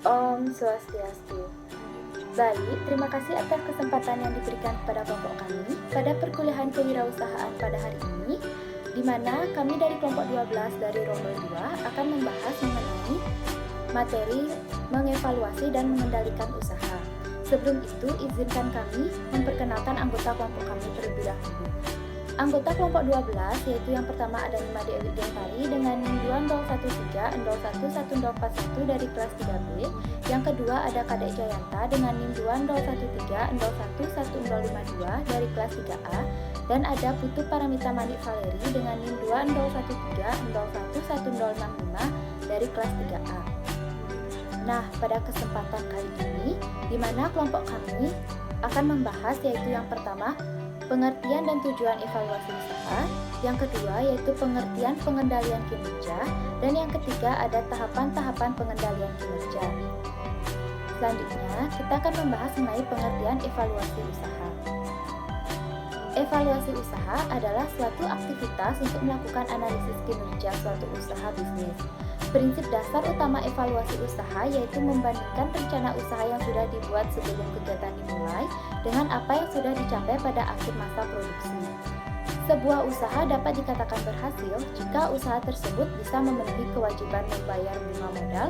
Om Swastiastu. Baik, terima kasih atas kesempatan yang diberikan kepada kelompok kami pada perkuliahan kewirausahaan pada hari ini, di mana kami dari kelompok 12 dari Rombel 2 akan membahas mengenai materi mengevaluasi dan mengendalikan usaha. Sebelum itu, izinkan kami memperkenalkan anggota kelompok kami terlebih dahulu. Anggota kelompok 12 yaitu yang pertama ada Nimade Ewi Gentari dengan NIM 2013 011041 dari kelas 3B. Yang kedua ada Kadek Jayanta dengan NIM 2013 011052 dari kelas 3A. Dan ada Putu Paramita Manik Valeri dengan NIM 2013 011065 dari kelas 3A. Nah, pada kesempatan kali ini, di mana kelompok kami akan membahas yaitu yang pertama, pengertian dan tujuan evaluasi usaha, yang kedua yaitu pengertian pengendalian kinerja, dan yang ketiga ada tahapan-tahapan pengendalian kinerja. Selanjutnya, kita akan membahas mengenai pengertian evaluasi usaha. Evaluasi usaha adalah suatu aktivitas untuk melakukan analisis kinerja suatu usaha bisnis. Prinsip dasar utama evaluasi usaha yaitu membandingkan rencana usaha yang sudah dibuat sebelum kegiatan dimulai dengan apa yang sudah dicapai pada akhir masa produksi. Sebuah usaha dapat dikatakan berhasil jika usaha tersebut bisa memenuhi kewajiban membayar bunga modal,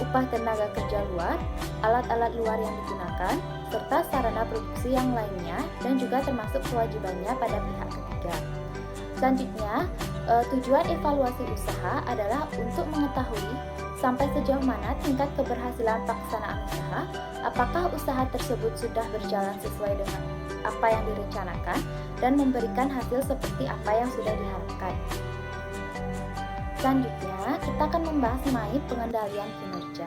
upah tenaga kerja luar, alat-alat luar yang digunakan, serta sarana produksi yang lainnya, dan juga termasuk kewajibannya pada pihak ketiga. Selanjutnya, tujuan evaluasi usaha adalah untuk mengetahui sampai sejauh mana tingkat keberhasilan pelaksanaan usaha, apakah usaha tersebut sudah berjalan sesuai dengan apa yang direncanakan, dan memberikan hasil seperti apa yang sudah diharapkan. Selanjutnya, kita akan membahas mengenai pengendalian kinerja.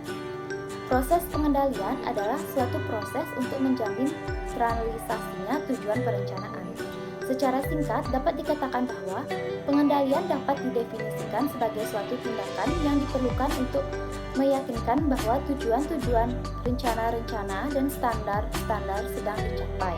Proses pengendalian adalah suatu proses untuk menjamin terrealisasinya tujuan perencanaan. Secara singkat, dapat dikatakan bahwa pengendalian dapat didefinisikan sebagai suatu tindakan yang diperlukan untuk meyakinkan bahwa tujuan-tujuan rencana-rencana dan standar-standar sedang dicapai.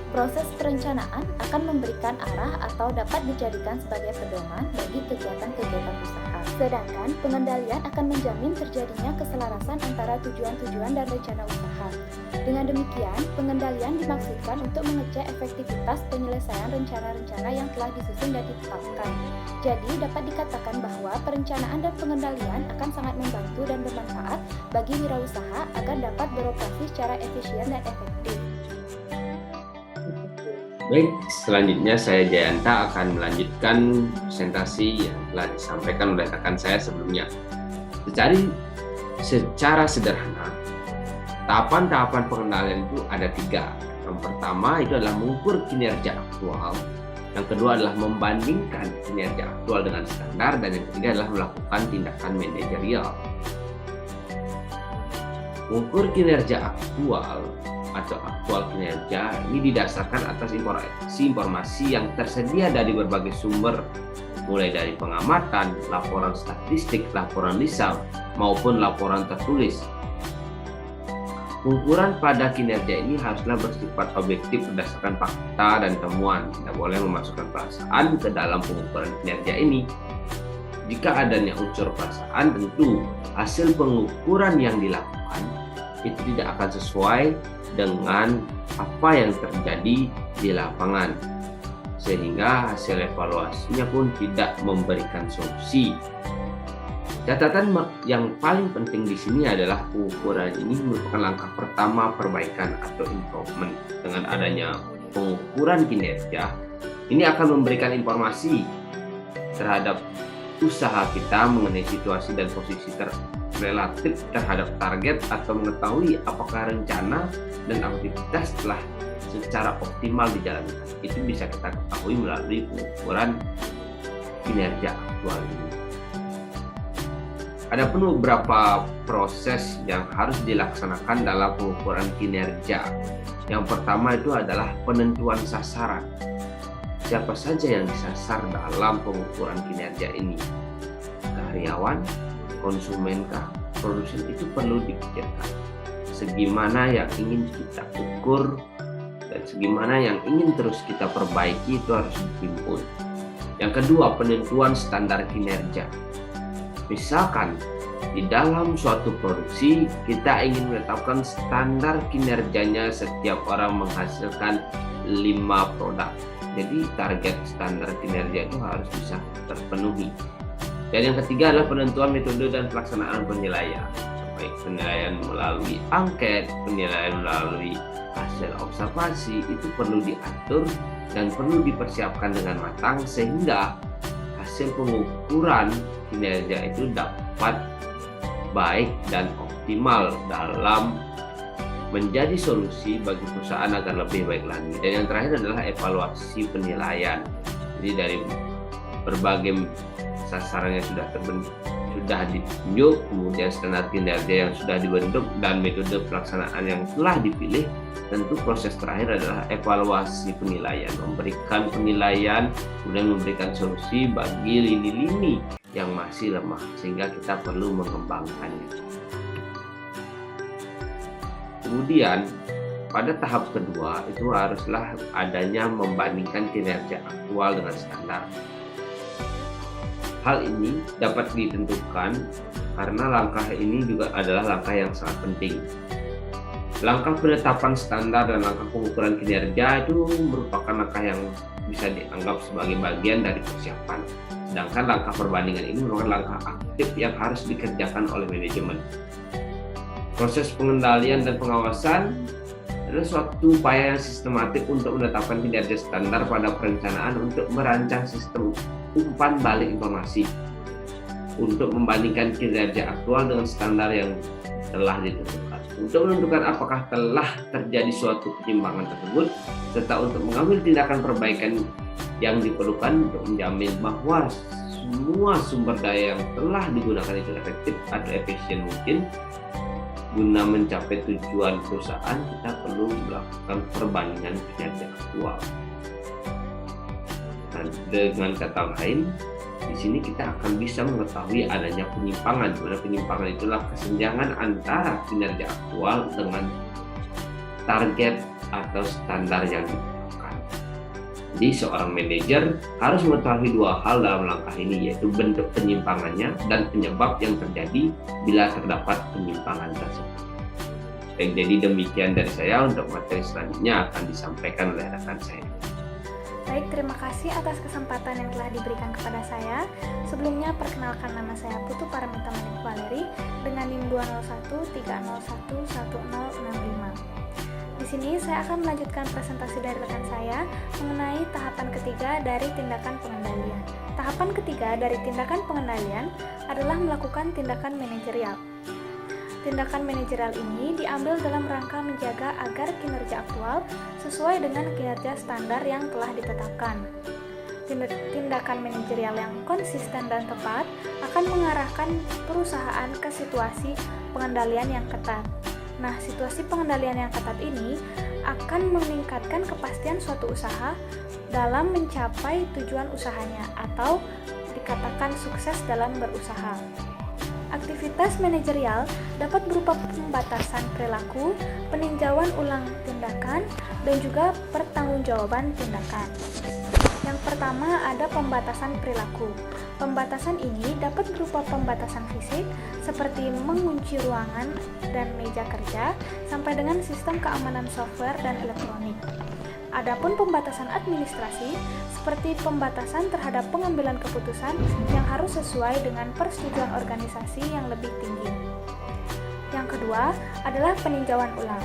Proses perencanaan akan memberikan arah atau dapat dijadikan sebagai pedoman bagi kegiatan-kegiatan usaha. Sedangkan pengendalian akan menjamin terjadinya keselarasan antara tujuan-tujuan dan rencana usaha. Dengan demikian, pengendalian dimaksudkan untuk mengecek efektivitas penyelesaian rencana-rencana yang telah disusun dan ditetapkan. Jadi, dapat dikatakan bahwa perencanaan dan pengendalian akan sangat membantu dan bermanfaat bagi wirausaha agar dapat beroperasi secara efisien dan efektif. Baik, selanjutnya saya Jayanta akan melanjutkan presentasi yang telah disampaikan oleh rekan saya sebelumnya. Secara sederhana, tahapan-tahapan pengendalian itu ada 3. Yang pertama itu adalah mengukur kinerja aktual. Yang kedua adalah membandingkan kinerja aktual dengan standar. Dan yang ketiga adalah melakukan tindakan manajerial. Mengukur kinerja aktual atau aktual kinerja ini didasarkan atas informasi yang tersedia dari berbagai sumber, mulai dari pengamatan, laporan statistik, laporan lisan, maupun laporan tertulis. Pengukuran pada kinerja ini haruslah bersifat objektif berdasarkan fakta dan temuan, tidak boleh memasukkan perasaan ke dalam pengukuran kinerja ini. Jika adanya unsur perasaan, tentu hasil pengukuran yang dilakukan itu tidak akan sesuai dengan apa yang terjadi di lapangan, sehingga hasil evaluasinya pun tidak memberikan solusi. Catatan yang paling penting di sini adalah pengukuran ini merupakan langkah pertama perbaikan atau improvement. Dengan adanya pengukuran kinerja, ini akan memberikan informasi terhadap usaha kita mengenai situasi dan posisi relatif terhadap target, atau mengetahui apakah rencana dan aktivitas telah secara optimal dijalankan. Itu bisa kita ketahui melalui pengukuran kinerja aktual ini. Ada pun beberapa proses yang harus dilaksanakan dalam pengukuran kinerja. Yang pertama itu adalah penentuan sasaran. Siapa saja yang disasar dalam pengukuran kinerja ini? Karyawan, konsumenkah, produsen, itu perlu dipikirkan. Segimana yang ingin kita ukur dan segimana yang ingin terus kita perbaiki itu harus ditimbun. Yang kedua, penentuan standar kinerja. Misalkan Di dalam suatu produksi, kita ingin menetapkan standar kinerjanya setiap orang menghasilkan 5 produk. Jadi target standar kinerja itu harus bisa terpenuhi. Dan yang ketiga adalah penentuan metode dan pelaksanaan penilaian. Baik penilaian melalui angket, penilaian melalui hasil observasi itu perlu diatur dan perlu dipersiapkan dengan matang sehingga hasil pengukuran kinerja itu dapat baik dan optimal dalam menjadi solusi bagi perusahaan agar lebih baik lagi. Dan yang terakhir adalah evaluasi penilaian. Jadi dari berbagai sasaran yang sudah ditunjuk, kemudian standar kinerja yang sudah dibentuk dan metode pelaksanaan yang telah dipilih, tentu proses terakhir adalah evaluasi penilaian, memberikan penilaian, kemudian memberikan solusi bagi lini-lini yang masih lemah sehingga kita perlu mengembangkannya. Kemudian pada tahap kedua itu haruslah adanya membandingkan kinerja aktual dengan standar. Hal ini dapat ditentukan karena langkah ini juga adalah langkah yang sangat penting. Langkah penetapan standar dan langkah pengukuran kinerja itu merupakan langkah yang bisa dianggap sebagai bagian dari persiapan. Sedangkan langkah perbandingan ini merupakan langkah aktif yang harus dikerjakan oleh manajemen. Proses pengendalian dan pengawasan adalah suatu upaya yang sistematik untuk menetapkan kinerja standar pada perencanaan untuk merancang sistem umpan balik informasi untuk membandingkan kinerja aktual dengan standar yang telah ditentukan. Untuk menentukan apakah telah terjadi suatu penyimpangan tersebut serta untuk mengambil tindakan perbaikan yang diperlukan untuk menjamin bahwa semua sumber daya yang telah digunakan itu efektif atau efisien mungkin. Guna mencapai tujuan perusahaan, kita perlu melakukan perbandingan kinerja aktual. Nah, dengan kata lain, di sini kita akan bisa mengetahui adanya penyimpangan. Di mana penyimpangan itulah kesenjangan antara kinerja aktual dengan target atau standar yang ditetapkan. Jadi seorang manajer harus mengetahui dua hal dalam langkah ini, yaitu bentuk penyimpangannya dan penyebab yang terjadi bila terdapat penyimpangan tersebut. Dan jadi demikian dari saya, untuk materi selanjutnya akan disampaikan oleh rekan saya. Baik, terima kasih atas kesempatan yang telah diberikan kepada saya. Sebelumnya, perkenalkan nama saya Putu Paramita Manik Valeri dengan NIM 20130611065. Di sini saya akan melanjutkan presentasi dari rekan saya mengenai tahapan ketiga dari tindakan pengendalian. Tahapan ketiga dari tindakan pengendalian adalah melakukan tindakan manajerial. Tindakan manajerial ini diambil dalam rangka menjaga agar kinerja aktual sesuai dengan kinerja standar yang telah ditetapkan. Tindakan manajerial yang konsisten dan tepat akan mengarahkan perusahaan ke situasi pengendalian yang ketat. Nah, situasi pengendalian yang ketat ini akan meningkatkan kepastian suatu usaha dalam mencapai tujuan usahanya atau dikatakan sukses dalam berusaha. Aktivitas manajerial dapat berupa pembatasan perilaku, peninjauan ulang tindakan, dan juga pertanggungjawaban tindakan. Yang pertama ada pembatasan perilaku. Pembatasan ini dapat berupa pembatasan fisik seperti mengunci ruangan dan meja kerja sampai dengan sistem keamanan software dan elektronik. Adapun pembatasan administrasi seperti pembatasan terhadap pengambilan keputusan yang harus sesuai dengan persetujuan organisasi yang lebih tinggi. Yang kedua adalah peninjauan ulang.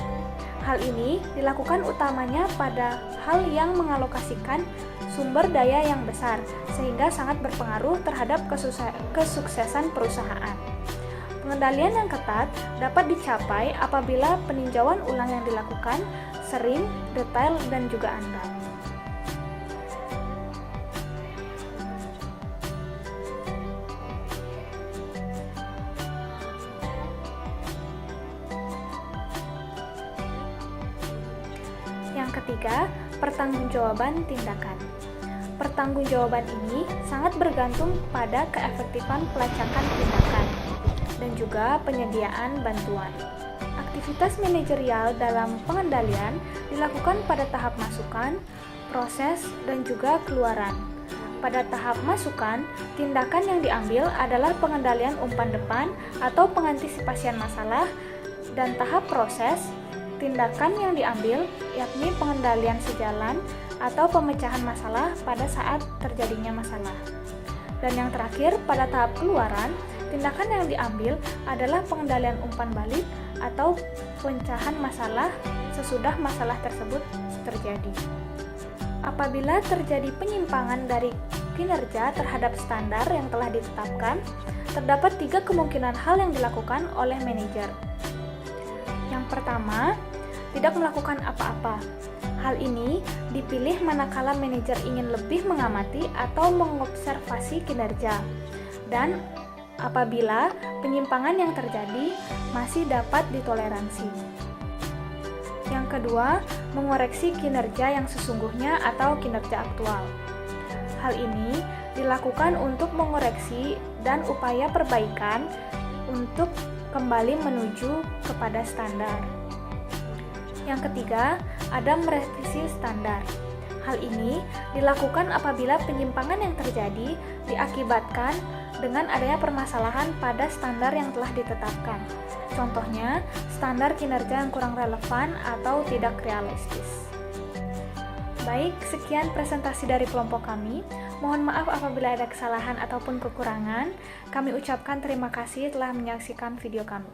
Hal ini dilakukan utamanya pada hal yang mengalokasikan sumber daya yang besar sehingga sangat berpengaruh terhadap kesuksesan perusahaan. Pengendalian yang ketat dapat dicapai apabila peninjauan ulang yang dilakukan sering, detail, dan juga andal. Yang ketiga, pertanggungjawaban tindakan. Pertanggungjawaban ini sangat bergantung pada keefektifan pelacakan tindakan dan juga penyediaan bantuan. Aktivitas manajerial dalam pengendalian dilakukan pada tahap masukan, proses, dan juga keluaran. Pada tahap masukan, tindakan yang diambil adalah pengendalian umpan depan atau pengantisipasian masalah, dan tahap proses, tindakan yang diambil yakni pengendalian sejalan atau pemecahan masalah pada saat terjadinya masalah. Dan yang terakhir, pada tahap keluaran, tindakan yang diambil adalah pengendalian umpan balik atau pemecahan masalah sesudah masalah tersebut terjadi. Apabila terjadi penyimpangan dari kinerja terhadap standar yang telah ditetapkan, terdapat 3 kemungkinan hal yang dilakukan oleh manajer. Yang pertama, tidak melakukan apa-apa. Hal ini dipilih manakala manajer ingin lebih mengamati atau mengobservasi kinerja, dan apabila penyimpangan yang terjadi masih dapat ditoleransi. Yang kedua, mengoreksi kinerja yang sesungguhnya atau kinerja aktual. Hal ini dilakukan untuk mengoreksi dan upaya perbaikan untuk kembali menuju kepada standar. Yang ketiga, ada merevisi standar. Hal ini dilakukan apabila penyimpangan yang terjadi diakibatkan dengan adanya permasalahan pada standar yang telah ditetapkan. Contohnya, standar kinerja yang kurang relevan atau tidak realistis. Baik, sekian presentasi dari kelompok kami. Mohon maaf apabila ada kesalahan ataupun kekurangan. Kami ucapkan terima kasih telah menyaksikan video kami.